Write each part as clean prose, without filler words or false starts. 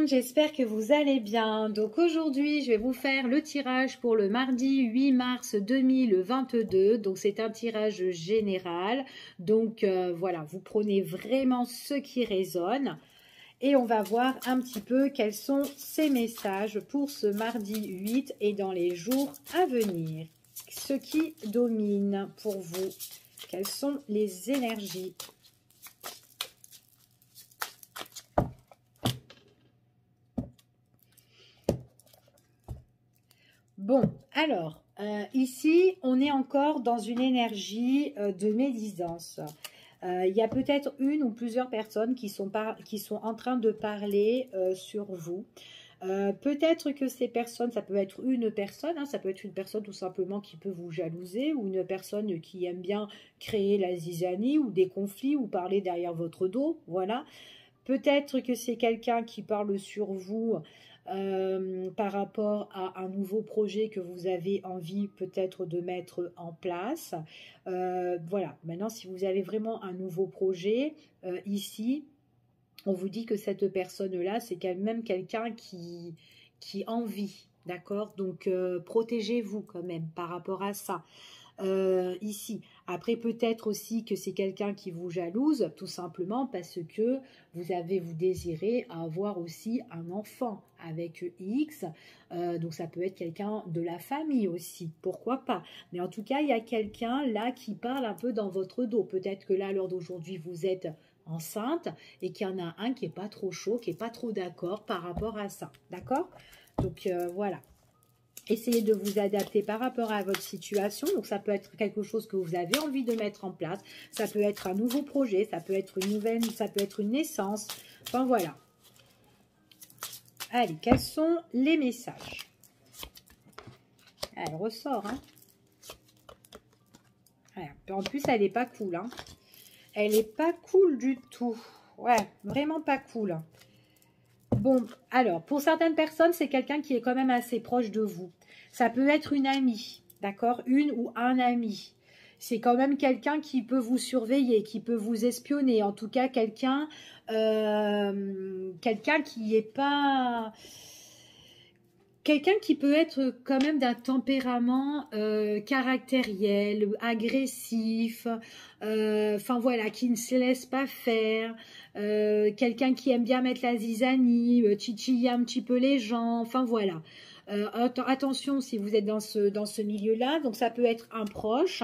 monde, j'espère que vous allez bien. Donc aujourd'hui, je vais vous faire le tirage pour le mardi 8 mars 2022. Donc c'est un tirage général. Donc voilà, vous prenez vraiment ce qui résonne. Et on va voir un petit peu quels sont ces messages pour ce mardi 8 et dans les jours à venir. Ce qui domine pour vous, quelles sont les énergies ? Bon, alors, ici, on est encore dans une énergie de médisance. Il y a peut-être une ou plusieurs personnes qui sont en train de parler sur vous. Peut-être que ces personnes, ça peut être une personne, hein, ça peut être une personne tout simplement qui peut vous jalouser, ou une personne qui aime bien créer la zizanie ou des conflits ou parler derrière votre dos, voilà. Peut-être que c'est quelqu'un qui parle sur vous par rapport à un nouveau projet que vous avez envie peut-être de mettre en place. Voilà, maintenant si vous avez vraiment un nouveau projet, ici, on vous dit que cette personne-là, c'est quand même quelqu'un qui envie, d'accord? Donc, protégez-vous quand même par rapport à ça. Ici, après peut-être aussi que c'est quelqu'un qui vous jalouse, tout simplement parce que vous désirez avoir aussi un enfant avec X, donc ça peut être quelqu'un de la famille aussi, pourquoi pas, mais en tout cas il y a quelqu'un là qui parle un peu dans votre dos, peut-être que là à l'heure d'aujourd'hui vous êtes enceinte et qu'il y en a un qui est pas trop chaud, qui est pas trop d'accord par rapport à ça, d'accord? Donc voilà. Essayez de vous adapter par rapport à votre situation. Donc, ça peut être quelque chose que vous avez envie de mettre en place. Ça peut être un nouveau projet. Ça peut être une nouvelle, ça peut être une naissance. Enfin, voilà. Allez, quels sont les messages? Elle ressort, hein. En plus, elle n'est pas cool, hein. Elle n'est pas cool du tout. Ouais, vraiment pas cool. Bon, alors, pour certaines personnes, c'est quelqu'un qui est quand même assez proche de vous. Ça peut être une amie, d'accord? Une ou un ami. C'est quand même quelqu'un qui peut vous surveiller, qui peut vous espionner. En tout cas, quelqu'un qui est pas... Quelqu'un qui peut être quand même d'un tempérament caractériel, agressif, enfin voilà, qui ne se laisse pas faire, quelqu'un qui aime bien mettre la zizanie, titiller un petit peu les gens, enfin voilà. Attention si vous êtes dans ce milieu-là, donc ça peut être un proche.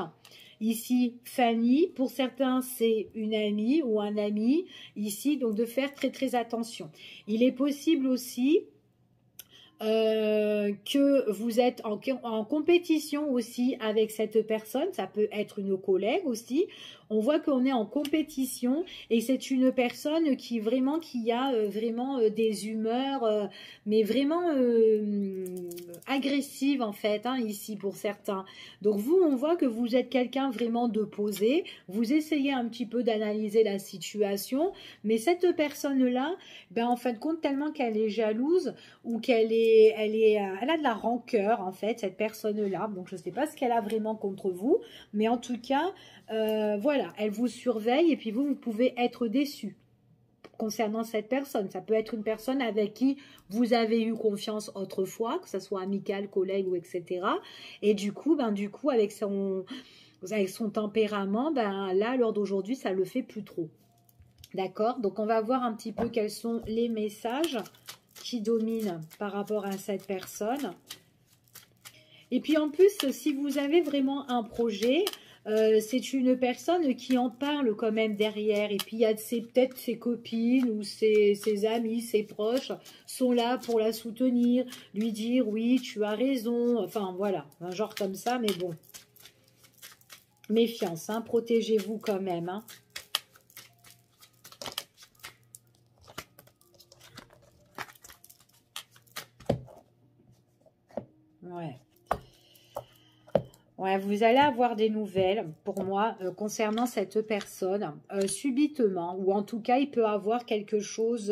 Ici, Fanny, pour certains, c'est une amie ou un ami. Ici, donc de faire très très attention. Il est possible aussi que vous êtes en compétition aussi avec cette personne, ça peut être une collègue aussi. On voit qu'on est en compétition et c'est une personne qui a vraiment des humeurs, mais vraiment agressives en fait, hein, ici pour certains. Donc vous, on voit que vous êtes quelqu'un vraiment de posé, vous essayez un petit peu d'analyser la situation, mais cette personne-là, ben, en fin de compte, tellement qu'elle est jalouse ou qu'elle a de la rancœur en fait, cette personne-là. Donc je ne sais pas ce qu'elle a vraiment contre vous, mais en tout cas, voilà, elle vous surveille et puis vous pouvez être déçu concernant cette personne. Ça peut être une personne avec qui vous avez eu confiance autrefois, que ce soit amical, collègue ou etc. Et du coup, avec son tempérament, ben là, à l'heure d'aujourd'hui, ça le fait plus trop. D'accord? Donc on va voir un petit peu quels sont les messages qui domine par rapport à cette personne. Et puis en plus, si vous avez vraiment un projet, c'est une personne qui en parle quand même derrière. Et puis il y a peut-être ses copines ou ses amis, ses proches sont là pour la soutenir, lui dire oui, tu as raison. Enfin voilà, un genre comme ça, mais bon. Méfiance, hein, protégez-vous quand même, hein. Ouais. Ouais, vous allez avoir des nouvelles, pour moi, concernant cette personne, subitement, ou en tout cas, il peut avoir quelque chose,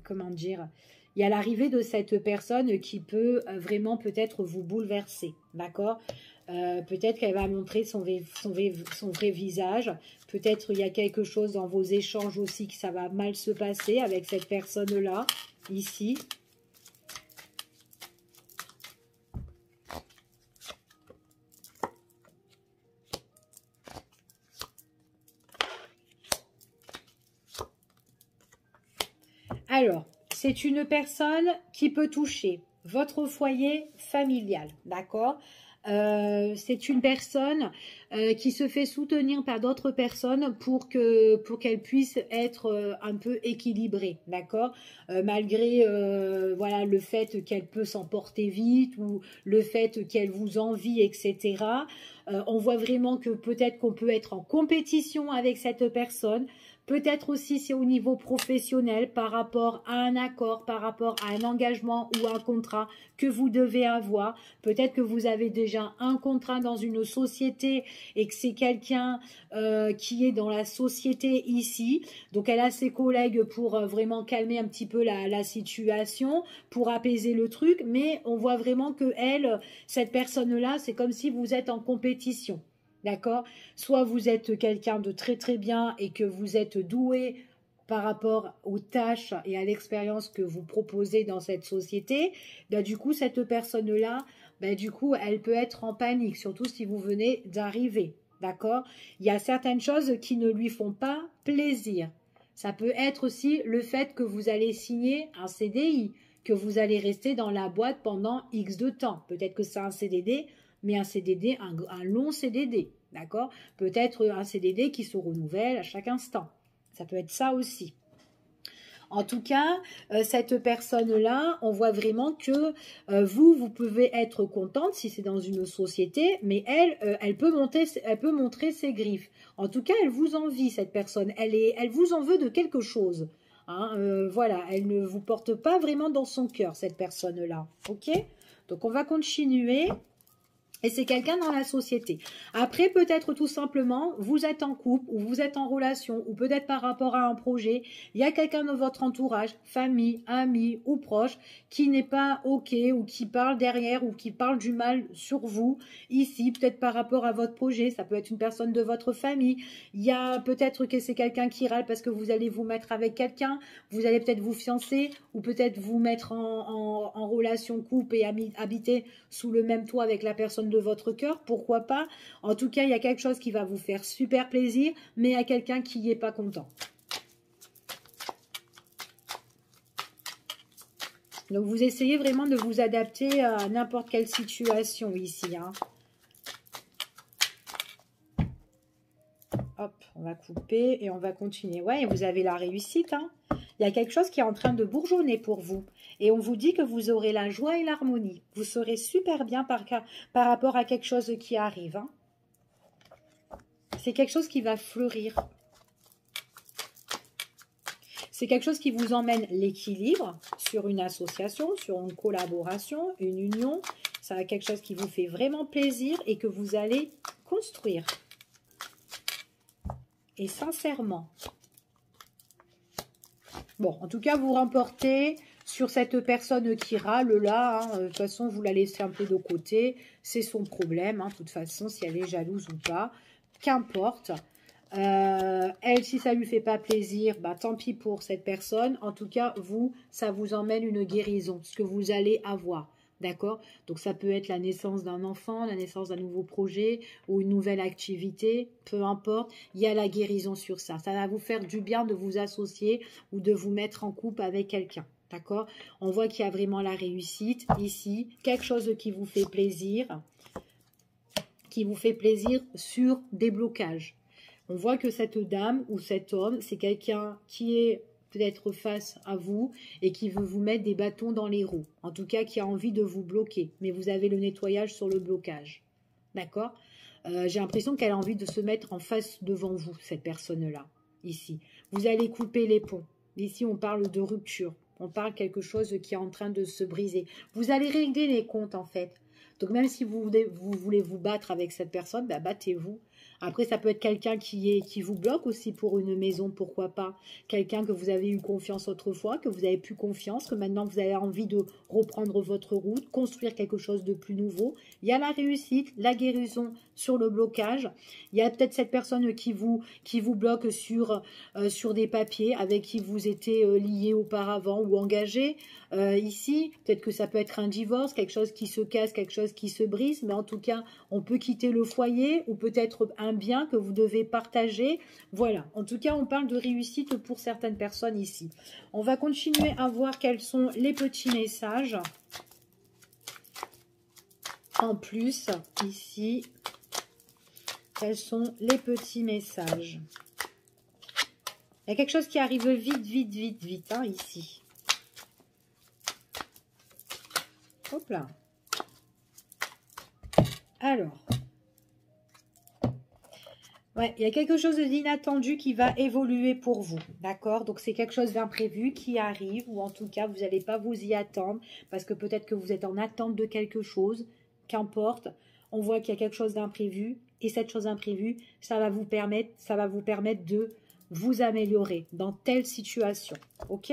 comment dire, Il y a l'arrivée de cette personne qui peut vraiment peut-être vous bouleverser, d'accord? Peut-être qu'elle va montrer son vrai visage. Peut-être il y a quelque chose dans vos échanges aussi que ça va mal se passer avec cette personne-là, ici. Alors, c'est une personne qui peut toucher votre foyer familial, d'accord? C'est une personne qui se fait soutenir par d'autres personnes pour qu'elle puisse être un peu équilibrée, d'accord? Malgré voilà, le fait qu'elle peut s'emporter vite ou le fait qu'elle vous envie, etc. On voit vraiment que peut-être qu'on peut être en compétition avec cette personne. Peut-être aussi c'est au niveau professionnel par rapport à un accord, par rapport à un engagement ou un contrat que vous devez avoir. Peut-être que vous avez déjà un contrat dans une société et que c'est quelqu'un qui est dans la société ici. Donc elle a ses collègues pour vraiment calmer un petit peu la situation, pour apaiser le truc. Mais on voit vraiment que elle, cette personne-là, c'est comme si vous êtes en compétition. D'accord? Soit vous êtes quelqu'un de très très bien et que vous êtes doué par rapport aux tâches et à l'expérience que vous proposez dans cette société. Ben, du coup, cette personne-là, ben, du coup, elle peut être en panique, surtout si vous venez d'arriver. D'accord? Il y a certaines choses qui ne lui font pas plaisir. Ça peut être aussi le fait que vous allez signer un CDI, que vous allez rester dans la boîte pendant X de temps. Peut-être que c'est un CDD, mais un CDD, un long CDD, d'accord? Peut-être un CDD qui se renouvelle à chaque instant. Ça peut être ça aussi. En tout cas, cette personne-là, on voit vraiment que vous pouvez être contente si c'est dans une société, mais elle peut montrer ses griffes. En tout cas, elle vous envie, cette personne. Elle vous en veut de quelque chose. Hein, voilà, elle ne vous porte pas vraiment dans son cœur, cette personne-là. Ok? Donc, on va continuer. Et c'est quelqu'un dans la société. Après, peut-être tout simplement, vous êtes en couple ou vous êtes en relation ou peut-être par rapport à un projet, il y a quelqu'un de votre entourage, famille, ami ou proche, qui n'est pas OK ou qui parle derrière ou qui parle du mal sur vous, ici, peut-être par rapport à votre projet, ça peut être une personne de votre famille. Il y a peut-être que c'est quelqu'un qui râle parce que vous allez vous mettre avec quelqu'un, vous allez peut-être vous fiancer ou peut-être vous mettre en relation couple et habiter sous le même toit avec la personne de votre cœur, pourquoi pas. En tout cas, il y a quelque chose qui va vous faire super plaisir, mais il y a quelqu'un qui n'est pas content. Donc, vous essayez vraiment de vous adapter à n'importe quelle situation ici. Hein. Hop, on va couper et on va continuer. Ouais, et vous avez la réussite. Hein. Il y a quelque chose qui est en train de bourgeonner pour vous. Et on vous dit que vous aurez la joie et l'harmonie. Vous serez super bien par rapport à quelque chose qui arrive. Hein. C'est quelque chose qui va fleurir. C'est quelque chose qui vous emmène l'équilibre sur une association, sur une collaboration, une union. C'est quelque chose qui vous fait vraiment plaisir et que vous allez construire. Et sincèrement. Bon, en tout cas, vous remportez sur cette personne qui râle là. Hein, de toute façon, vous la laissez un peu de côté. C'est son problème. Hein, de toute façon, si elle est jalouse ou pas. Qu'importe. Elle, si ça lui fait pas plaisir, bah, tant pis pour cette personne. En tout cas, vous, ça vous emmène une guérison. Ce que vous allez avoir. D'accord? Donc, ça peut être la naissance d'un enfant, la naissance d'un nouveau projet ou une nouvelle activité, peu importe. Il y a la guérison sur ça. Ça va vous faire du bien de vous associer ou de vous mettre en couple avec quelqu'un. D'accord? On voit qu'il y a vraiment la réussite ici. Quelque chose qui vous fait plaisir. Qui vous fait plaisir sur des blocages. On voit que cette dame ou cet homme, c'est quelqu'un qui est peut-être face à vous et qui veut vous mettre des bâtons dans les roues. En tout cas, qui a envie de vous bloquer. Mais vous avez le nettoyage sur le blocage. D'accord? J'ai l'impression qu'elle a envie de se mettre en face devant vous, cette personne-là. Ici. Vous allez couper les ponts. Ici, on parle de rupture. On parle quelque chose qui est en train de se briser. Vous allez régler les comptes, en fait. Donc même si vous voulez vous battre avec cette personne, bah, battez-vous. Après, ça peut être quelqu'un qui vous bloque aussi pour une maison, pourquoi pas. Quelqu'un que vous avez eu confiance autrefois, que vous avez plus confiance, que maintenant vous avez envie de reprendre votre route, construire quelque chose de plus nouveau. Il y a la réussite, la guérison sur le blocage. Il y a peut-être cette personne qui vous bloque sur des papiers avec qui vous étiez lié auparavant ou engagé. Ici, peut-être que ça peut être un divorce, quelque chose qui se casse, quelque chose qui se brise, mais en tout cas, on peut quitter le foyer ou peut-être un bien que vous devez partager. Voilà, en tout cas, on parle de réussite pour certaines personnes ici. On va continuer à voir quels sont les petits messages. En plus, ici, quels sont les petits messages. Il y a quelque chose qui arrive vite, vite, vite, vite, hein, ici. Hop là. Alors. Ouais, il y a quelque chose d'inattendu qui va évoluer pour vous, d'accord? Donc, c'est quelque chose d'imprévu qui arrive, ou en tout cas, vous n'allez pas vous y attendre, parce que peut-être que vous êtes en attente de quelque chose, qu'importe. On voit qu'il y a quelque chose d'imprévu, et cette chose imprévue, ça va vous permettre de vous améliorer dans telle situation, ok?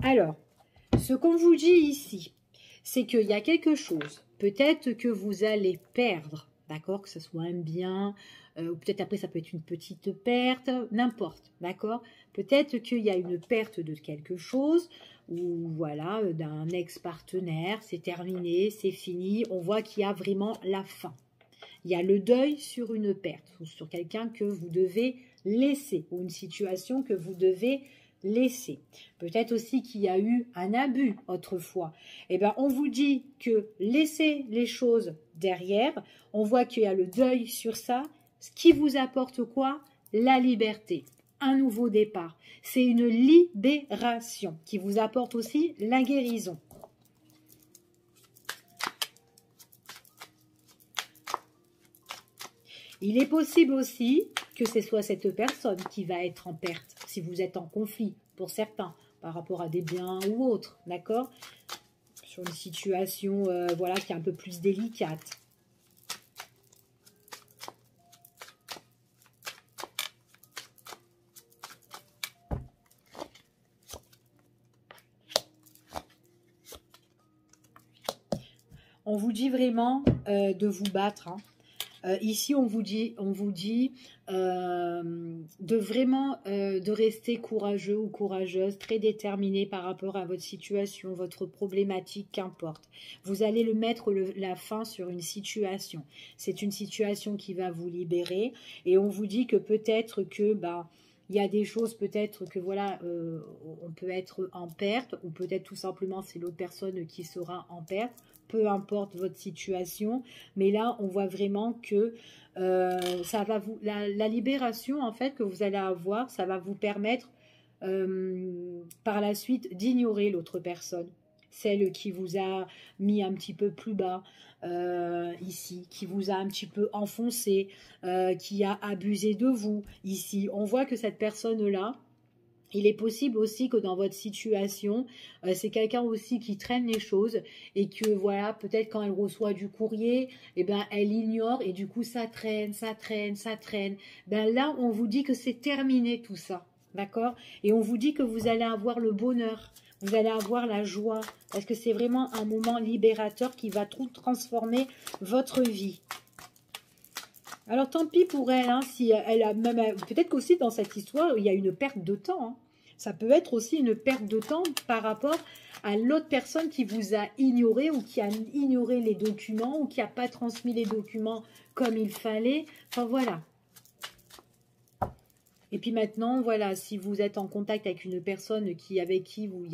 Alors, ce qu'on vous dit ici, c'est qu'il y a quelque chose, peut-être que vous allez perdre, d'accord, que ce soit un bien, ou peut-être après ça peut être une petite perte, n'importe, d'accord. Peut-être qu'il y a une perte de quelque chose, ou voilà, d'un ex-partenaire, c'est terminé, c'est fini, on voit qu'il y a vraiment la fin. Il y a le deuil sur une perte, ou sur quelqu'un que vous devez laisser, ou une situation que vous devez laisser. Peut-être aussi qu'il y a eu un abus autrefois. Eh bien, on vous dit que laissez les choses derrière. On voit qu'il y a le deuil sur ça. Ce qui vous apporte quoi? La liberté. Un nouveau départ. C'est une libération qui vous apporte aussi la guérison. Il est possible aussi que ce soit cette personne qui va être en perte, si vous êtes en conflit, pour certains, par rapport à des biens ou autres, d'accord? Sur une situation voilà, qui est un peu plus délicate. On vous dit vraiment de vous battre, hein. Ici, on vous dit de vraiment de rester courageux ou courageuse, très déterminé par rapport à votre situation, votre problématique, qu'importe. Vous allez mettre la fin sur une situation. C'est une situation qui va vous libérer et on vous dit que peut-être que il y a des choses peut-être que voilà, on peut être en perte ou peut-être tout simplement c'est l'autre personne qui sera en perte. Peu importe votre situation, mais là, on voit vraiment que ça va la libération, en fait, que vous allez avoir, ça va vous permettre par la suite d'ignorer l'autre personne. Celle qui vous a mis un petit peu plus bas ici, qui vous a un petit peu enfoncé, qui a abusé de vous ici. On voit que cette personne-là, il est possible aussi que dans votre situation, c'est quelqu'un aussi qui traîne les choses et que voilà, peut-être quand elle reçoit du courrier, eh ben, elle ignore et du coup ça traîne, ça traîne, ça traîne. Ben là, on vous dit que c'est terminé tout ça, d'accord? Et on vous dit que vous allez avoir le bonheur, vous allez avoir la joie, parce que c'est vraiment un moment libérateur qui va tout transformer votre vie. Alors, tant pis pour elle, hein, si elle a même... Peut-être qu'aussi, dans cette histoire, il y a une perte de temps. Hein. Ça peut être aussi une perte de temps par rapport à l'autre personne qui vous a ignoré ou qui a ignoré les documents ou qui n'a pas transmis les documents comme il fallait. Enfin, voilà. Et puis maintenant, voilà, si vous êtes en contact avec une personne avec qui il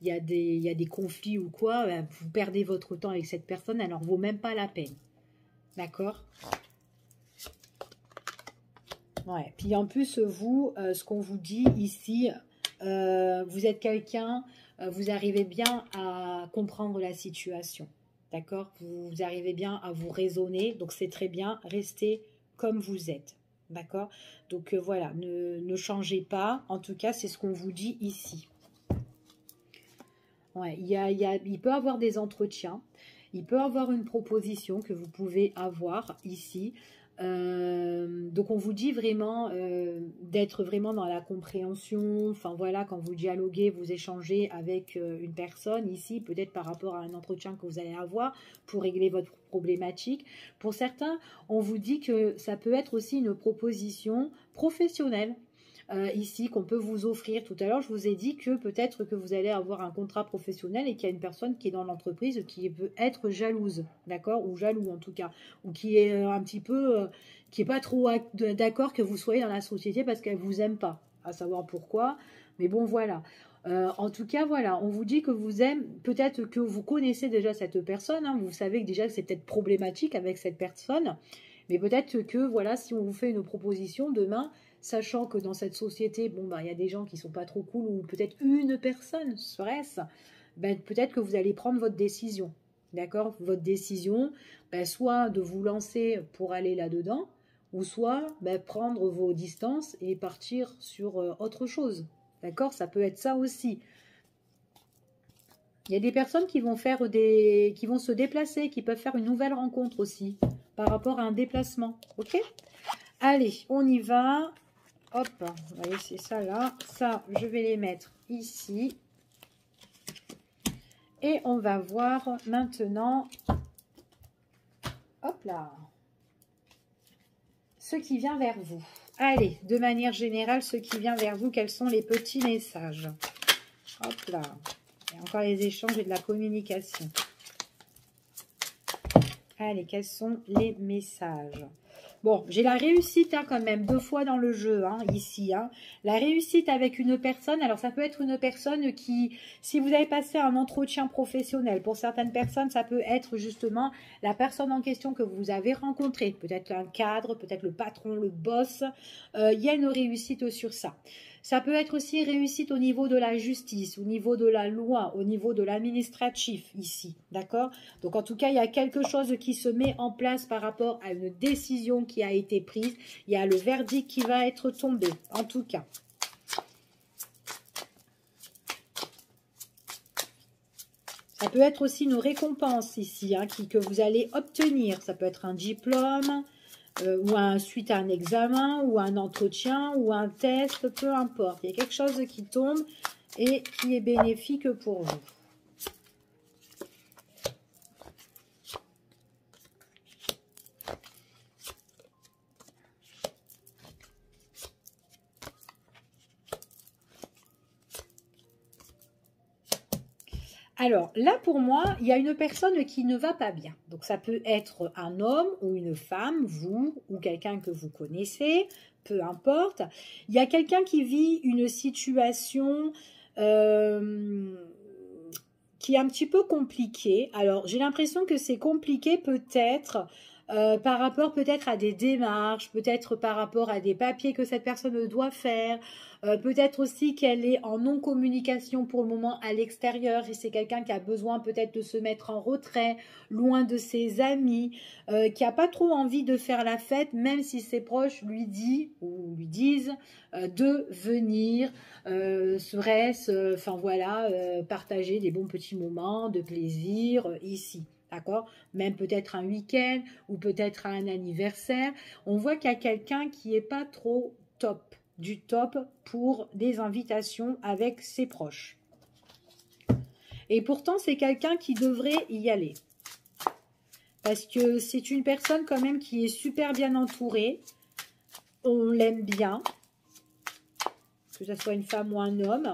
y a des conflits ou quoi, vous perdez votre temps avec cette personne, alors vaut même pas la peine. D'accord? Ouais. Puis en plus, vous, ce qu'on vous dit ici, vous êtes quelqu'un, vous arrivez bien à comprendre la situation. D'accord? Vous arrivez bien à vous raisonner, donc c'est très bien. Restez comme vous êtes. D'accord? Donc voilà, ne changez pas. En tout cas, c'est ce qu'on vous dit ici. Ouais, il peut avoir des entretiens. Il peut avoir une proposition que vous pouvez avoir ici. Donc on vous dit vraiment d'être vraiment dans la compréhension. Enfin voilà, quand vous dialoguez, vous échangez avec une personne ici, peut-être par rapport à un entretien que vous allez avoir pour régler votre problématique. Pour certains, on vous dit que ça peut être aussi une proposition professionnelle. Ici qu'on peut vous offrir. Tout à l'heure, je vous ai dit que peut-être que vous allez avoir un contrat professionnel et qu'il y a une personne qui est dans l'entreprise qui peut être jalouse, d'accord, ou jaloux en tout cas, ou qui est un petit peu, qui est pas trop d'accord que vous soyez dans la société parce qu'elle vous aime pas, à savoir pourquoi, mais bon voilà. En tout cas, voilà, on vous dit que vous aimez, peut-être que vous connaissez déjà cette personne, hein, vous savez que déjà que c'est peut-être problématique avec cette personne, mais peut-être que, voilà, si on vous fait une proposition demain, sachant que dans cette société, bon, bah, il y a des gens qui sont pas trop cool, ou peut-être une personne serait-ce, ben, peut-être que vous allez prendre votre décision, d'accord? Votre décision, ben, soit de vous lancer pour aller là-dedans, ou soit ben, prendre vos distances et partir sur autre chose, d'accord? Ça peut être ça aussi. Il y a des personnes qui vont faire qui vont se déplacer, qui peuvent faire une nouvelle rencontre aussi, par rapport à un déplacement, ok? Allez, on y va. Hop, on va laisser ça là. Ça, je vais les mettre ici. Et on va voir maintenant, hop là, ce qui vient vers vous. Allez, de manière générale, ce qui vient vers vous, quels sont les petits messages? Hop là, il y a encore les échanges et de la communication. Allez, quels sont les messages? Bon, j'ai la réussite hein, quand même, 2 fois dans le jeu, hein, ici. Hein. La réussite avec une personne, alors ça peut être une personne qui, si vous avez passé un entretien professionnel, pour certaines personnes, ça peut être justement la personne en question que vous avez rencontrée. Peut-être un cadre, peut-être le patron, le boss. Il y a une réussite sur ça. Ça peut être aussi réussite au niveau de la justice, au niveau de la loi, au niveau de l'administratif ici, d'accord? Donc en tout cas, il y a quelque chose qui se met en place par rapport à une décision qui a été prise. Il y a le verdict qui va être tombé, en tout cas. Ça peut être aussi une récompense ici, hein, que vous allez obtenir. Ça peut être un diplôme, ou suite à un examen, ou un entretien, ou un test, peu importe. Il y a quelque chose qui tombe et qui est bénéfique pour vous. Alors, là, pour moi, il y a une personne qui ne va pas bien. Donc, ça peut être un homme ou une femme, vous, ou quelqu'un que vous connaissez, peu importe. Il y a quelqu'un qui vit une situation qui est un petit peu compliquée. Alors, j'ai l'impression que c'est compliqué peut-être par rapport peut-être à des démarches, peut-être par rapport à des papiers que cette personne doit faire, peut-être aussi qu'elle est en non-communication pour le moment à l'extérieur et c'est quelqu'un qui a besoin peut-être de se mettre en retrait, loin de ses amis, qui n'a pas trop envie de faire la fête, même si ses proches lui disent de venir, serait-ce, enfin voilà, partager des bons petits moments de plaisir ici. D'accord? Même peut-être un week-end ou peut-être un anniversaire. On voit qu'il y a quelqu'un qui n'est pas trop top, du top pour des invitations avec ses proches. Et pourtant, c'est quelqu'un qui devrait y aller. Parce que c'est une personne quand même qui est super bien entourée. On l'aime bien. Que ce soit une femme ou un homme.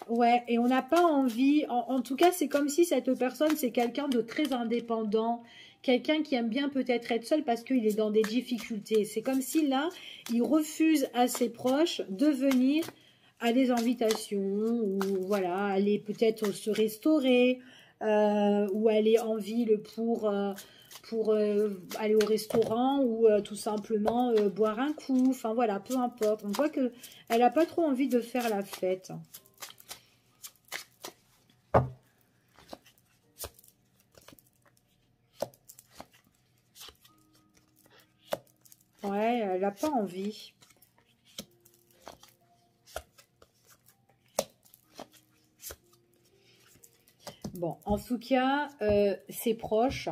Ouais, et on n'a pas envie, en tout cas, c'est comme si cette personne, c'est quelqu'un de très indépendant, quelqu'un qui aime bien peut-être être seul parce qu'il est dans des difficultés. C'est comme si là, il refuse à ses proches de venir à des invitations, ou voilà, aller peut-être se restaurer, ou aller en ville pour aller au restaurant, ou tout simplement boire un coup, enfin voilà, peu importe. On voit qu'elle n'a pas trop envie de faire la fête. Ouais, elle n'a pas envie. Bon, en tout cas, ses proches,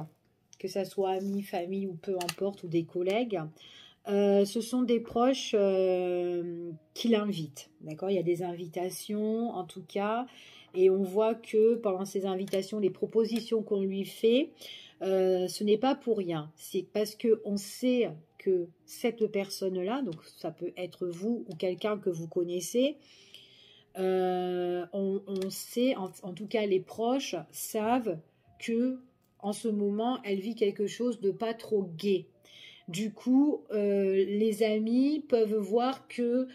que ça soit amis, famille ou peu importe, ou des collègues, ce sont des proches qui l'invitent. D'accord? Il y a des invitations, en tout cas, et on voit que pendant ces invitations, les propositions qu'on lui fait, ce n'est pas pour rien. C'est parce que on sait que cette personne-là, donc ça peut être vous ou quelqu'un que vous connaissez, on sait, en tout cas les proches savent que en ce moment, elle vit quelque chose de pas trop gai. Du coup, les amis peuvent voir que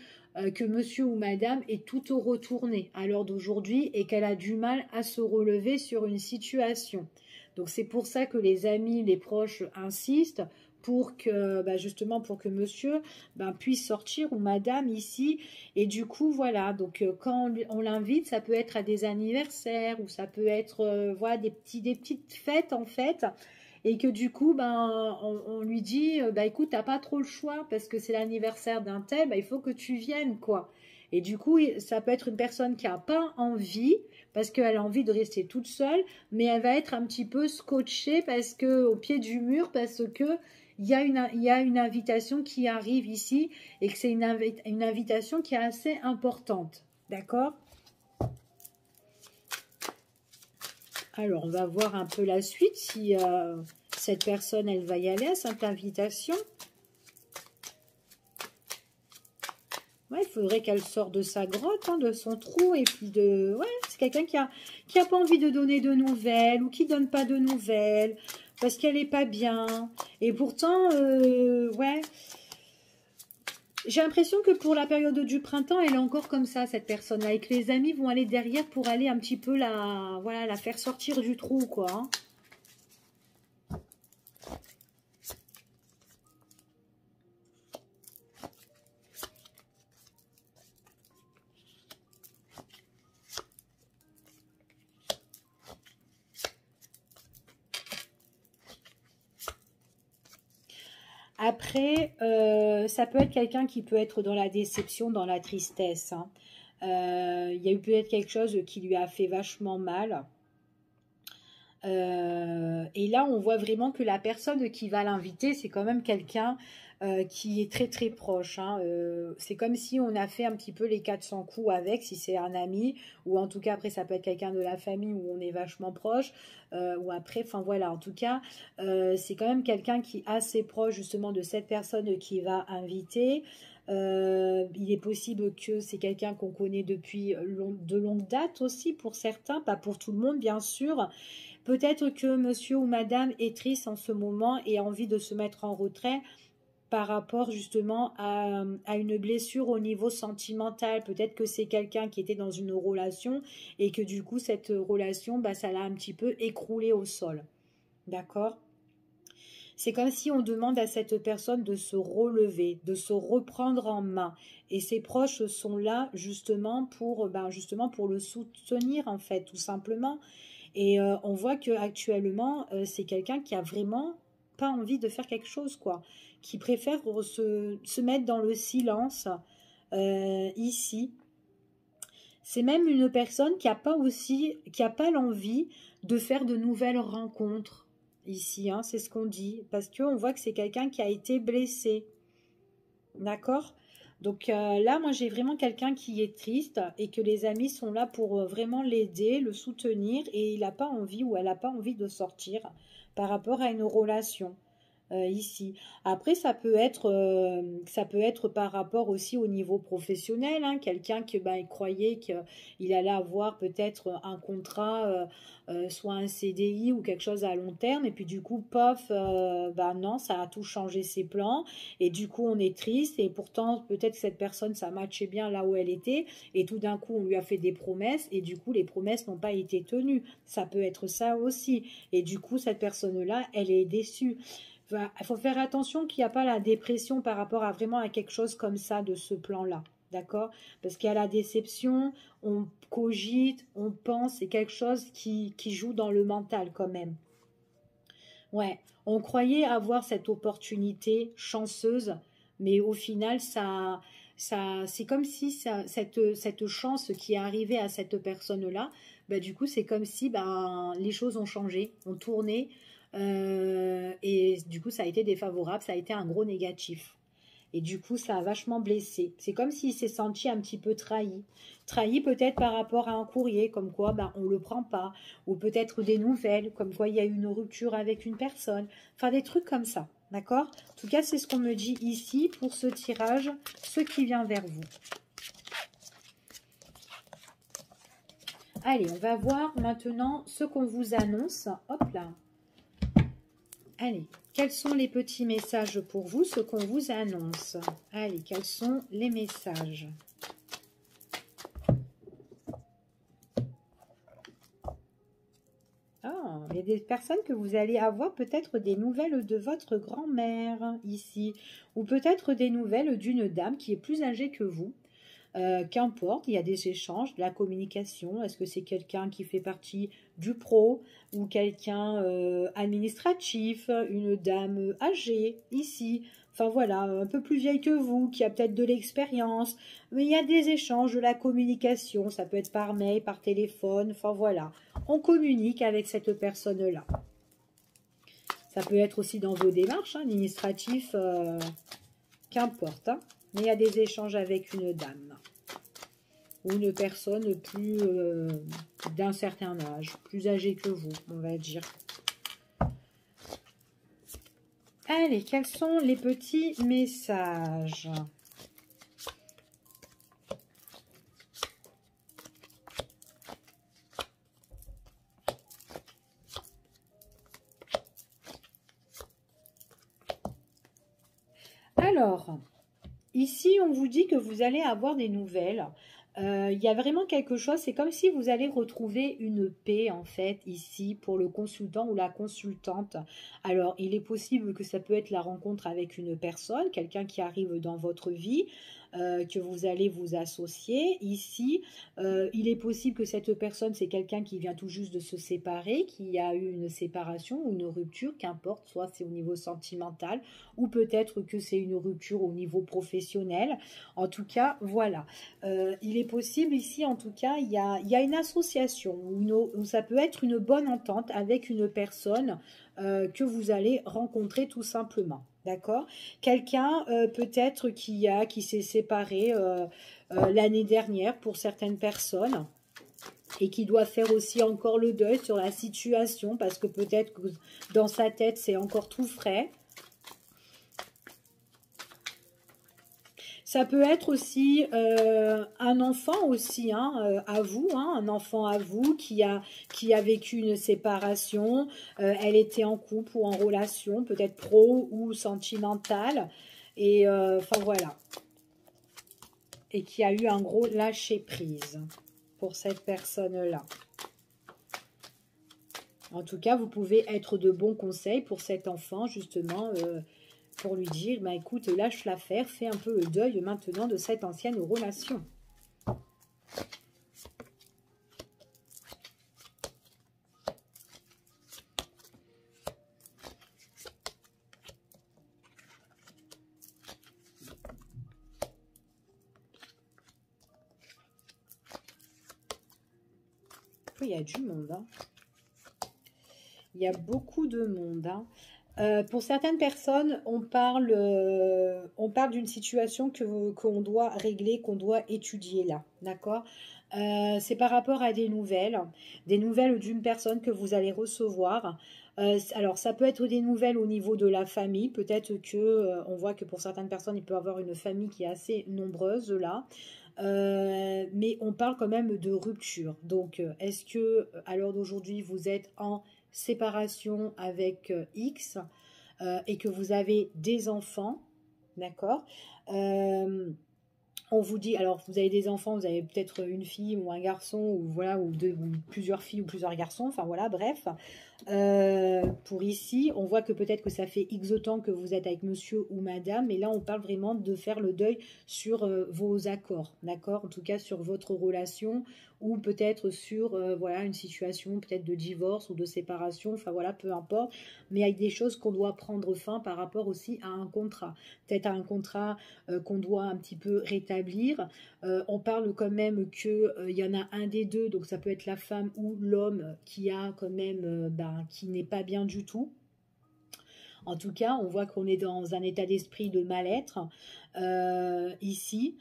monsieur ou madame est tout au retourné à l'heure d'aujourd'hui et qu'elle a du mal à se relever sur une situation. Donc c'est pour ça que les amis, les proches insistent pour que, bah, justement, pour que monsieur, bah, puisse sortir ou madame ici. Et du coup, voilà, donc quand on l'invite, ça peut être à des anniversaires ou ça peut être voilà, des petites fêtes en fait, et que du coup, ben, on lui dit, bah écoute, t'as pas trop le choix parce que c'est l'anniversaire d'un tel, bah, il faut que tu viennes, quoi. Et du coup, ça peut être une personne qui a pas envie, parce qu'elle a envie de rester toute seule, mais elle va être un petit peu scotchée parce que, au pied du mur, parce que il y a une invitation qui arrive ici et que c'est une invitation qui est assez importante. D'accord? Alors, on va voir un peu la suite, si cette personne, elle va y aller à cette invitation. Ouais, il faudrait qu'elle sorte de sa grotte, hein, de son trou, et puis de... Ouais, c'est quelqu'un qui a pas envie de donner de nouvelles, ou qui donne pas de nouvelles, parce qu'elle est pas bien. Et pourtant, ouais, j'ai l'impression que pour la période du printemps, elle est encore comme ça, cette personne-là, et que les amis vont aller derrière pour aller un petit peu voilà, la faire sortir du trou, quoi, hein. Après, ça peut être quelqu'un qui peut être dans la déception, dans la tristesse, hein. Il y a eu peut-être quelque chose qui lui a fait vachement mal. Et là, on voit vraiment que la personne qui va l'inviter, c'est quand même quelqu'un qui est très très proche, hein. C'est comme si on a fait un petit peu les 400 coups avec, si c'est un ami, ou en tout cas après ça peut être quelqu'un de la famille où on est vachement proche, ou après, enfin voilà, en tout cas, c'est quand même quelqu'un qui est assez proche justement de cette personne qui va inviter. Il est possible que c'est quelqu'un qu'on connaît depuis de longue date aussi pour certains, pas pour tout le monde bien sûr. Peut-être que monsieur ou madame est triste en ce moment et a envie de se mettre en retrait par rapport justement à une blessure au niveau sentimental. Peut-être que c'est quelqu'un qui était dans une relation et que du coup cette relation, bah, ça l'a un petit peu écroulé au sol. D'accord? C'est comme si on demande à cette personne de se relever, de se reprendre en main. Et ses proches sont là justement pour le soutenir en fait, tout simplement. Et on voit que actuellement, c'est quelqu'un qui a vraiment pas envie de faire quelque chose, quoi, qui préfère se mettre dans le silence ici. C'est même une personne qui a pas l'envie de faire de nouvelles rencontres ici, hein, c'est ce qu'on dit, parce qu'on voit que c'est quelqu'un qui a été blessé. D'accord? Donc là, moi, j'ai vraiment quelqu'un qui est triste et que les amis sont là pour vraiment l'aider, le soutenir et il n'a pas envie ou elle n'a pas envie de sortir par rapport à une relation ici. Après, ça peut être par rapport aussi au niveau professionnel, hein, quelqu'un qui ben, il croyait qu'il allait avoir peut-être un contrat, soit un CDI ou quelque chose à long terme, et puis du coup, pof, ben non, ça a tout changé ses plans, et du coup, on est triste, et pourtant, peut-être que cette personne, ça matchait bien là où elle était, et tout d'un coup, on lui a fait des promesses, et du coup, les promesses n'ont pas été tenues. Ça peut être ça aussi. Et du coup, cette personne-là, elle est déçue. Il faut faire attention qu'il n'y a pas la dépression par rapport à vraiment à quelque chose comme ça de ce plan-là. D'accord? Parce qu'il y a la déception, on cogite, on pense, c'est quelque chose qui joue dans le mental quand même. Ouais, on croyait avoir cette opportunité chanceuse, mais au final, c'est comme si cette chance qui est arrivée à cette personne-là, bah, du coup, c'est comme si ben, les choses ont changé, ont tourné, et du coup, ça a été défavorable, ça a été un gros négatif. Et du coup, ça a vachement blessé. C'est comme s'il s'est senti un petit peu trahi. Trahi peut-être par rapport à un courrier, comme quoi ben, on ne le prend pas. Ou peut-être des nouvelles, comme quoi il y a eu une rupture avec une personne. Enfin, des trucs comme ça. D'accord? En tout cas, c'est ce qu'on me dit ici pour ce tirage, ce qui vient vers vous. Allez, on va voir maintenant ce qu'on vous annonce. Hop là. Allez, quels sont les petits messages pour vous, ce qu'on vous annonce? Allez, quels sont les messages? Ah, il y a des personnes que vous allez avoir peut-être des nouvelles de votre grand-mère ici, ou peut-être des nouvelles d'une dame qui est plus âgée que vous. Qu'importe, il y a des échanges, de la communication. Est-ce que c'est quelqu'un qui fait partie du pro ou quelqu'un administratif, une dame âgée ici? Enfin voilà, un peu plus vieille que vous, qui a peut-être de l'expérience. Mais il y a des échanges, de la communication. Ça peut être par mail, par téléphone. Enfin voilà, on communique avec cette personne-là. Ça peut être aussi dans vos démarches administratives, qu'importe. Hein. Mais il y a des échanges avec une dame ou une personne plus d'un certain âge, plus âgée que vous, on va dire. Allez, quels sont les petits messages? Alors, ici, on vous dit que vous allez avoir des nouvelles. Il y a vraiment quelque chose, c'est comme si vous allez retrouver une paix, en fait, ici, pour le consultant ou la consultante. Alors, il est possible que ça peut être la rencontre avec une personne, quelqu'un qui arrive dans votre vie, que vous allez vous associer. Ici, il est possible que cette personne, c'est quelqu'un qui vient tout juste de se séparer, qui a eu une séparation ou une rupture, qu'importe, soit c'est au niveau sentimental, ou peut-être que c'est une rupture au niveau professionnel. En tout cas, voilà. Il est possible ici, en tout cas, il y a une association où ça peut être une bonne entente avec une personne que vous allez rencontrer tout simplement. D'accord? Quelqu'un peut-être qui s'est séparé l'année dernière pour certaines personnes et qui doit faire aussi encore le deuil sur la situation parce que peut-être que dans sa tête c'est encore tout frais. Ça peut être aussi un enfant aussi, hein, à vous, hein, un enfant à vous qui a vécu une séparation. Elle était en couple ou en relation, peut-être pro ou sentimentale. Et enfin voilà. Et qui a eu un gros lâcher-prise pour cette personne-là. En tout cas, vous pouvez être de bons conseils pour cet enfant, justement, pour lui dire, bah, écoute, lâche l'affaire, fais un peu le deuil maintenant de cette ancienne relation. Il y a du monde, hein. Il y a beaucoup de monde, hein. Pour certaines personnes, on parle d'une situation qu'on doit régler, qu'on doit étudier là, d'accord? C'est par rapport à des nouvelles d'une personne que vous allez recevoir. Alors, ça peut être des nouvelles au niveau de la famille. Peut-être que on voit que pour certaines personnes, il peut y avoir une famille qui est assez nombreuse là. Mais on parle quand même de rupture. Donc, est-ce que à l'heure d'aujourd'hui, vous êtes en séparation avec X et que vous avez des enfants, d'accord? On vous dit, alors vous avez des enfants, vous avez peut-être une fille ou un garçon, ou voilà, ou plusieurs filles ou plusieurs garçons, enfin voilà, bref. Pour ici, on voit que peut-être que ça fait X temps que vous êtes avec monsieur ou madame, mais là on parle vraiment de faire le deuil sur vos accords, d'accord? En tout cas sur votre relation ou peut-être sur voilà, une situation peut-être de divorce ou de séparation, enfin voilà, peu importe, mais avec des choses qu'on doit prendre fin par rapport aussi à un contrat, peut-être à un contrat qu'on doit un petit peu rétablir. On parle quand même que il y en a un des deux, donc ça peut être la femme ou l'homme qui a quand même, qui n'est pas bien du tout. En tout cas, on voit qu'on est dans un état d'esprit de mal-être ici.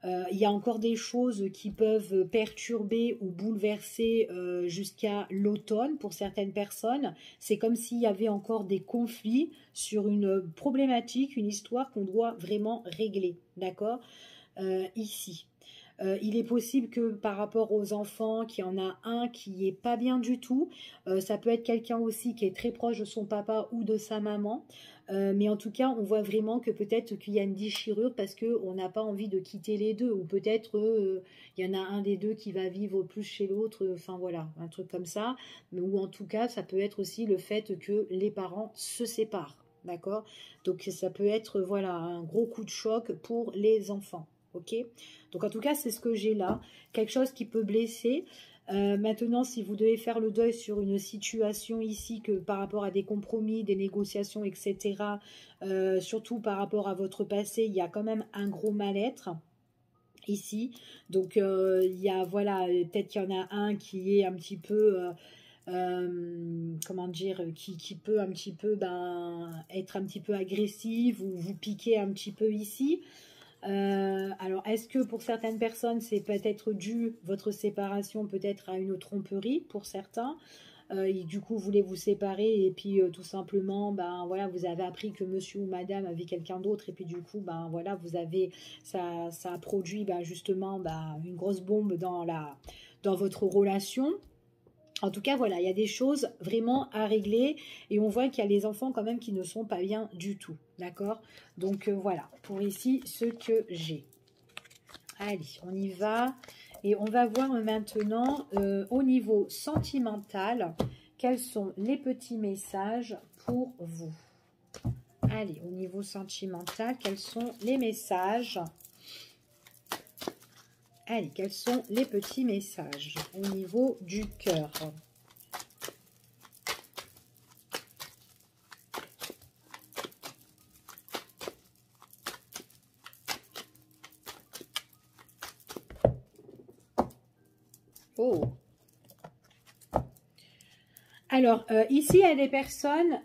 Il y a encore des choses qui peuvent perturber ou bouleverser jusqu'à l'automne pour certaines personnes. C'est comme s'il y avait encore des conflits sur une problématique, une histoire qu'on doit vraiment régler, d'accord? Ici. Il est possible que par rapport aux enfants, qu'il y en a un qui est pas bien du tout. Ça peut être quelqu'un aussi qui est très proche de son papa ou de sa maman. Mais en tout cas, on voit vraiment que peut-être qu'il y a une déchirure parce qu'on n'a pas envie de quitter les deux. Ou peut-être il y en a un des deux qui va vivre plus chez l'autre. Enfin voilà, un truc comme ça. Ou en tout cas, ça peut être aussi le fait que les parents se séparent. D'accord? Donc ça peut être voilà, un gros coup de choc pour les enfants. Ok? Donc en tout cas, c'est ce que j'ai là. Quelque chose qui peut blesser. Maintenant, si vous devez faire le deuil sur une situation ici, que par rapport à des compromis, des négociations, etc., surtout par rapport à votre passé, il y a quand même un gros mal-être ici. Donc il y a, voilà, peut-être qu'il y en a un qui est un petit peu... comment dire, qui peut un petit peu être un petit peu agressif ou vous piquer un petit peu ici. Alors, est-ce que pour certaines personnes, c'est peut-être dû, votre séparation, peut-être à une tromperie pour certains et du coup, vous voulez vous séparer et puis tout simplement, voilà, vous avez appris que monsieur ou madame avait quelqu'un d'autre et puis du coup, voilà, vous avez, ça a produit justement une grosse bombe dans votre relation. En tout cas, voilà, il y a des choses vraiment à régler et on voit qu'il y a les enfants quand même qui ne sont pas bien du tout, d'accord? Donc voilà, pour ici, ce que j'ai. Allez, on y va et on va voir maintenant au niveau sentimental, quels sont les petits messages pour vous. Allez, au niveau sentimental, quels sont les messages? Allez, quels sont les petits messages au niveau du cœur? Oh. Alors, ici, il y a des personnes,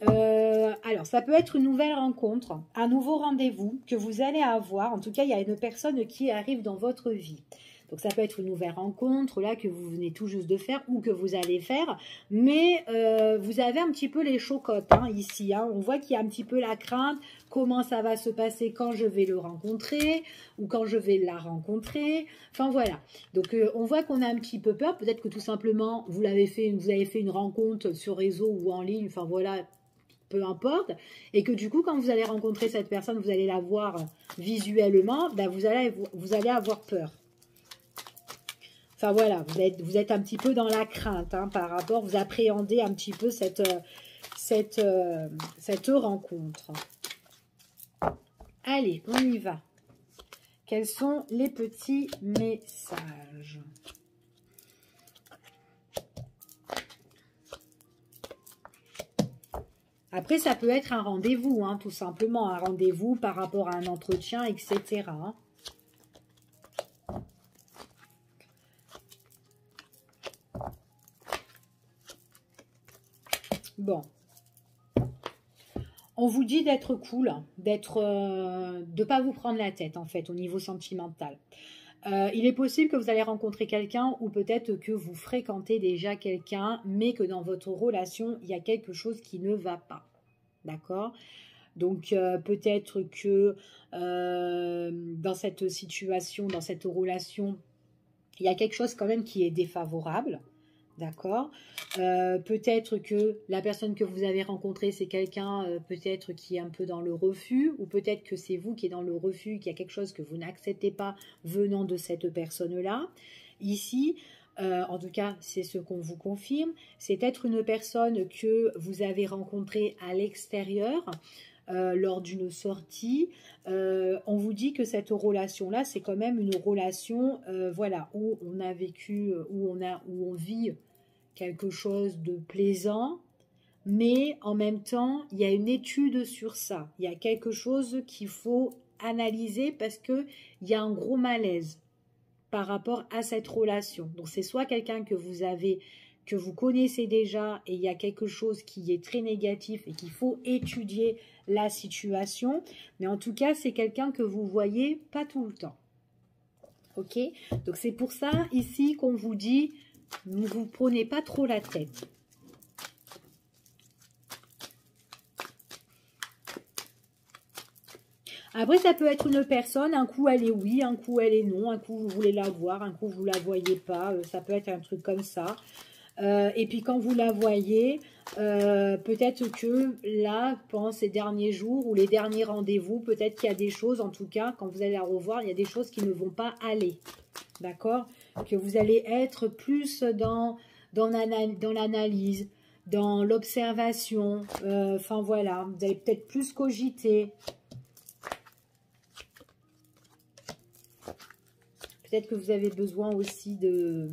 alors ça peut être une nouvelle rencontre, un nouveau rendez-vous que vous allez avoir. En tout cas, il y a une personne qui arrive dans votre vie. Donc, ça peut être une nouvelle rencontre, là, que vous venez tout juste de faire ou que vous allez faire. Mais vous avez un petit peu les chocottes, ici. On voit qu'il y a un petit peu la crainte. Comment ça va se passer quand je vais le rencontrer ou quand je vais la rencontrer. Enfin, voilà. Donc, on voit qu'on a un petit peu peur. Peut-être que tout simplement, vous avez fait une rencontre sur réseau ou en ligne. Enfin, voilà, peu importe. Et que du coup, quand vous allez rencontrer cette personne, vous allez la voir visuellement, vous allez avoir peur. Enfin voilà, vous êtes un petit peu dans la crainte par rapport, vous appréhendez un petit peu cette rencontre. Allez, on y va. Quels sont les petits messages? Après, ça peut être un rendez-vous, tout simplement, un rendez-vous par rapport à un entretien, etc. Bon. On vous dit d'être cool, de ne pas vous prendre la tête, en fait, au niveau sentimental. Il est possible que vous allez rencontrer quelqu'un ou peut-être que vous fréquentez déjà quelqu'un, mais que dans votre relation, il y a quelque chose qui ne va pas. D'accord? Donc, peut-être que dans cette situation, dans cette relation, il y a quelque chose quand même qui est défavorable. D'accord. Peut-être que la personne que vous avez rencontrée, c'est quelqu'un peut-être qui est un peu dans le refus, ou peut-être que c'est vous qui êtes dans le refus, qu'il y a quelque chose que vous n'acceptez pas venant de cette personne-là. Ici, En tout cas, c'est ce qu'on vous confirme. C'est peut-être une personne que vous avez rencontrée à l'extérieur lors d'une sortie. On vous dit que cette relation-là, c'est quand même une relation voilà, où on a vécu, où on vit quelque chose de plaisant, mais en même temps, il y a une étude sur ça. Il y a quelque chose qu'il faut analyser parce qu'il y a un gros malaise par rapport à cette relation. Donc, c'est soit quelqu'un que vous connaissez déjà et il y a quelque chose qui est très négatif et qu'il faut étudier la situation. Mais en tout cas, c'est quelqu'un que vous voyez pas tout le temps. Ok? Donc, c'est pour ça ici qu'on vous dit, ne vous prenez pas trop la tête. Après, ça peut être une personne, un coup elle est oui, un coup elle est non, un coup vous voulez la voir, un coup vous la voyez pas, ça peut être un truc comme ça. Et puis quand vous la voyez, peut-être que là, pendant ces derniers jours ou les derniers rendez-vous, peut-être qu'il y a des choses, en tout cas, quand vous allez la revoir, il y a des choses qui ne vont pas aller. D'accord? Que vous allez être plus dans l'analyse, dans l'observation, enfin voilà, vous allez peut-être plus cogiter. Peut-être que vous avez besoin aussi de,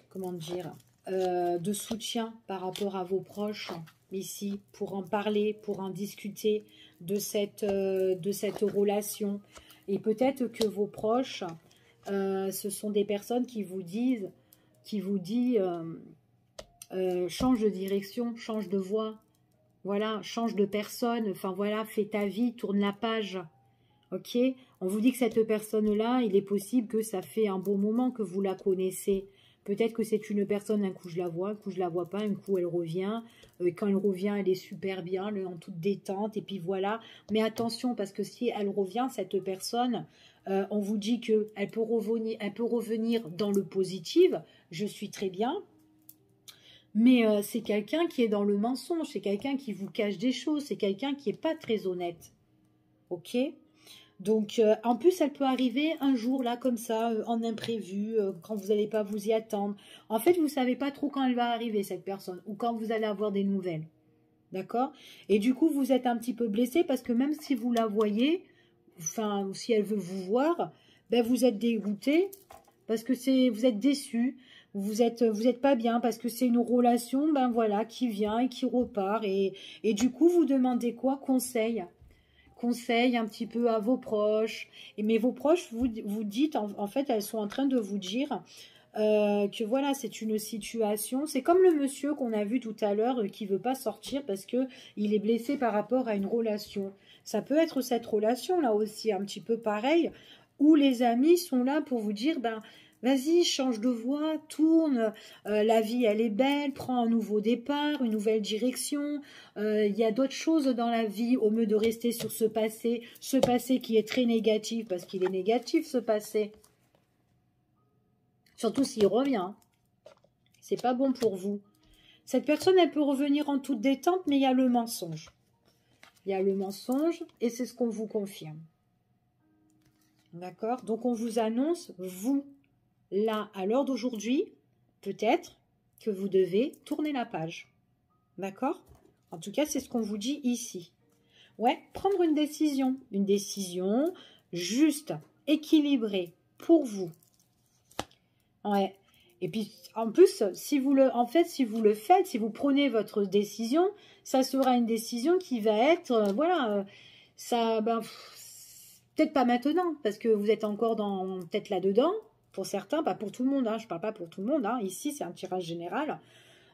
comment dire, de soutien par rapport à vos proches ici, pour en parler, pour en discuter de cette relation. Et peut-être que vos proches, ce sont des personnes qui vous disent, change de direction, change de voie, voilà, change de personne, enfin voilà, fais ta vie, tourne la page. Ok, on vous dit que cette personne-là, il est possible que ça fait un bon moment que vous la connaissez. Peut-être que c'est une personne, un coup je la vois, un coup je la vois pas, un coup elle revient. Quand elle revient, elle est super bien, elle est en toute détente, et puis voilà. Mais attention, parce que si elle revient, cette personne, on vous dit qu'elle peut revenir dans le positif, je suis très bien. Mais c'est quelqu'un qui est dans le mensonge, c'est quelqu'un qui vous cache des choses, c'est quelqu'un qui n'est pas très honnête. Ok ? Donc, en plus, elle peut arriver un jour, là, comme ça, en imprévu, quand vous n'allez pas vous y attendre. En fait, vous ne savez pas trop quand elle va arriver, cette personne, ou quand vous allez avoir des nouvelles. D'accord? Et du coup, vous êtes un petit peu blessé, parce que même si vous la voyez, enfin, si elle veut vous voir, ben, vous êtes dégoûté, parce que vous êtes déçu, vous êtes pas bien, parce que c'est une relation, ben voilà, qui vient et qui repart. Et du coup, vous demandez quoi? Conseil un petit peu à vos proches. Mais vos proches, vous dites, en fait, elles sont en train de vous dire que voilà, c'est une situation. C'est comme le monsieur qu'on a vu tout à l'heure qui veut pas sortir parce que il est blessé par rapport à une relation. Ça peut être cette relation-là aussi, un petit peu pareil, où les amis sont là pour vous dire, ben, vas-y, change de voie, tourne, la vie elle est belle, prends un nouveau départ, une nouvelle direction, il y a d'autres choses dans la vie au lieu de rester sur ce passé qui est très négatif, parce qu'il est négatif ce passé. Surtout s'il revient, c'est pas bon pour vous. Cette personne elle peut revenir en toute détente, mais il y a le mensonge. Il y a le mensonge et c'est ce qu'on vous confirme. D'accord? Donc on vous annonce, vous, là, à l'heure d'aujourd'hui, peut-être que vous devez tourner la page. D'accord? En tout cas, c'est ce qu'on vous dit ici. Ouais, prendre une décision juste, équilibrée pour vous. Ouais. Et puis, en plus, si vous le faites, si vous prenez votre décision, ça sera une décision qui va être, voilà, ça, ben, peut-être pas maintenant, parce que vous êtes encore peut-être là-dedans, pour certains, pas pour tout le monde, hein, je ne parle pas pour tout le monde, hein, ici c'est un tirage général,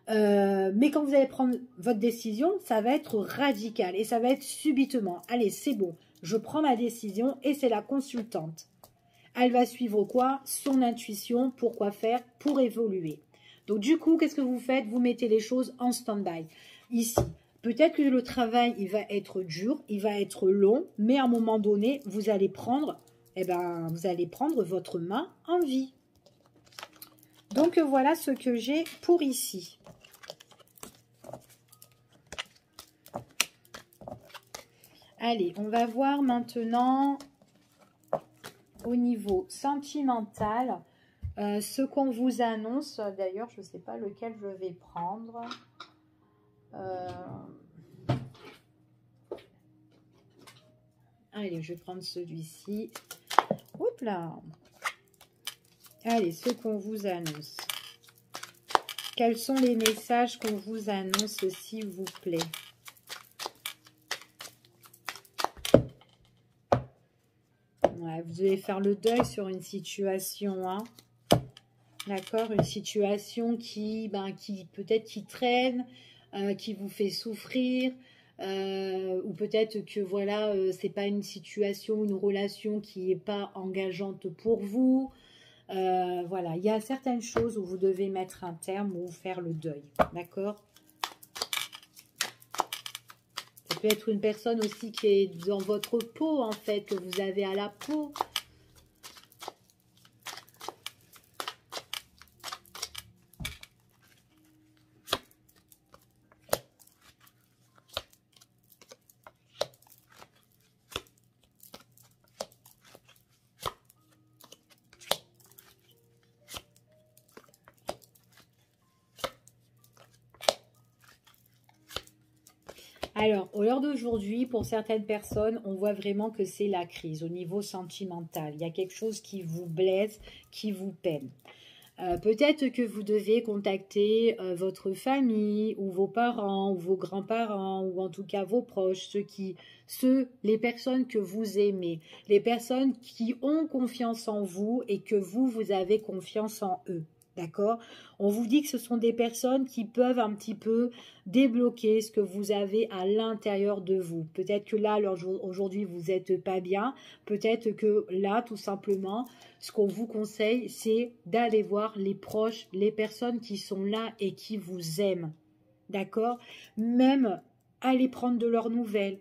mais quand vous allez prendre votre décision, ça va être radical, et ça va être subitement, allez c'est bon, je prends ma décision, et c'est la consultante. Elle va suivre quoi? Son intuition, pour quoi faire? Pour évoluer. Donc du coup, qu'est-ce que vous faites? Vous mettez les choses en stand-by. Ici, peut-être que le travail, il va être dur, il va être long, mais à un moment donné, vous allez prendre, votre main en vie. Donc voilà ce que j'ai pour ici. Allez, on va voir maintenant au niveau sentimental. Ce qu'on vous annonce, d'ailleurs, je ne sais pas lequel je vais prendre. Allez, je vais prendre celui-ci. Hop là. Allez, ce qu'on vous annonce. Quels sont les messages qu'on vous annonce, s'il vous plaît? Ouais, vous devez faire le deuil sur une situation, hein. D'accord, une situation qui peut-être qui traîne, qui vous fait souffrir, ou peut-être que voilà, c'est pas une situation, une relation qui n'est pas engageante pour vous. Voilà, il y a certaines choses où vous devez mettre un terme ou faire le deuil, d'accord? Ça peut être une personne aussi qui est dans votre peau, en fait, que vous avez à la peau. Alors, au l'heure d'aujourd'hui, pour certaines personnes, on voit vraiment que c'est la crise au niveau sentimental. Il y a quelque chose qui vous blesse, qui vous peine. Peut-être que vous devez contacter votre famille ou vos parents ou vos grands-parents ou en tout cas vos proches, les personnes que vous aimez, les personnes qui ont confiance en vous et que vous avez confiance en eux. D'accord? On vous dit que ce sont des personnes qui peuvent un petit peu débloquer ce que vous avez à l'intérieur de vous. Peut-être que là, aujourd'hui, vous n'êtes pas bien. Peut-être que là, tout simplement, ce qu'on vous conseille, c'est d'aller voir les proches, les personnes qui sont là et qui vous aiment. D'accord? Même aller prendre de leurs nouvelles.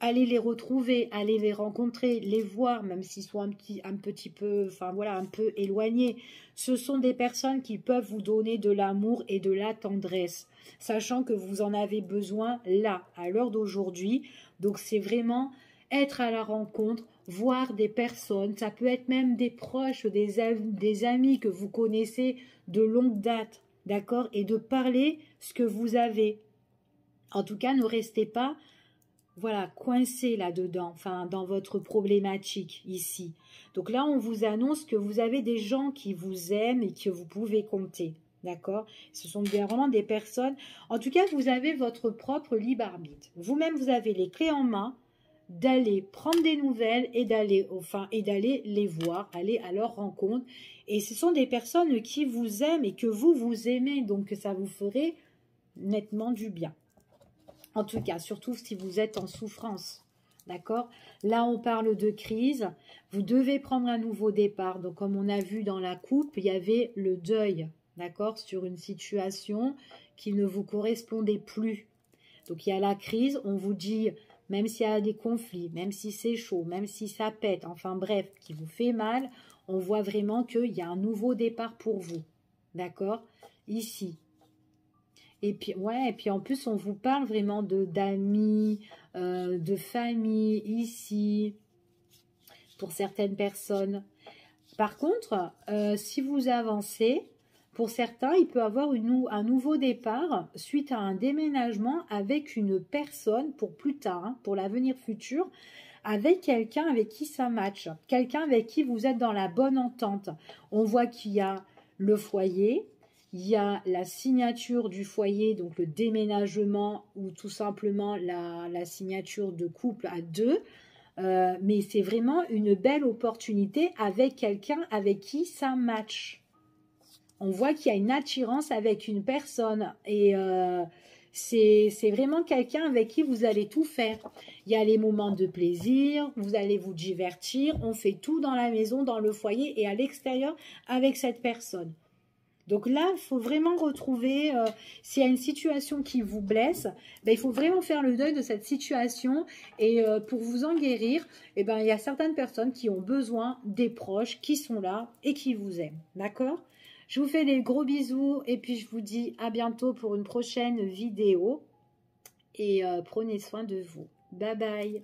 Allez les retrouver, allez les rencontrer, les voir, même s'ils sont un petit peu, enfin voilà, un peu éloignés. Ce sont des personnes qui peuvent vous donner de l'amour et de la tendresse, sachant que vous en avez besoin là, à l'heure d'aujourd'hui. Donc c'est vraiment être à la rencontre, voir des personnes, ça peut être même des proches, des amis que vous connaissez de longue date, d'accord? Et de parler ce que vous avez. En tout cas, ne restez pas voilà, coincé là-dedans, enfin, dans votre problématique ici. Donc là, on vous annonce que vous avez des gens qui vous aiment et que vous pouvez compter, d'accord? Ce sont vraiment des personnes... En tout cas, vous avez votre propre libre arbitre. Vous-même, vous avez les clés en main d'aller prendre des nouvelles et d'aller les voir, aller à leur rencontre. Et ce sont des personnes qui vous aiment et que vous aimez, donc ça vous ferait nettement du bien. En tout cas, surtout si vous êtes en souffrance, d'accord? Là, on parle de crise. Vous devez prendre un nouveau départ. Donc, comme on a vu dans la coupe, il y avait le deuil, d'accord? Sur une situation qui ne vous correspondait plus. Donc, il y a la crise. On vous dit, même s'il y a des conflits, même si c'est chaud, même si ça pète, enfin bref, qui vous fait mal, on voit vraiment qu'il y a un nouveau départ pour vous, d'accord? Ici. Et puis, ouais, et puis en plus, on vous parle vraiment d'amis, de famille, ici, pour certaines personnes. Par contre, si vous avancez, pour certains, il peut avoir un nouveau départ suite à un déménagement avec une personne pour plus tard, hein, pour l'avenir futur, avec quelqu'un avec qui ça match, quelqu'un avec qui vous êtes dans la bonne entente. On voit qu'il y a le foyer, il y a la signature du foyer, donc le déménagement ou tout simplement la signature de couple à deux. Mais c'est vraiment une belle opportunité avec quelqu'un avec qui ça match. On voit qu'il y a une attirance avec une personne et c'est vraiment quelqu'un avec qui vous allez tout faire. Il y a les moments de plaisir, vous allez vous divertir, on fait tout dans la maison, dans le foyer et à l'extérieur avec cette personne. Donc là, il faut vraiment retrouver, s'il y a une situation qui vous blesse, ben, il faut vraiment faire le deuil de cette situation. Et pour vous en guérir, eh ben, il y a certaines personnes qui ont besoin des proches qui sont là et qui vous aiment. D'accord? Je vous fais des gros bisous et puis je vous dis à bientôt pour une prochaine vidéo. Et prenez soin de vous. Bye bye!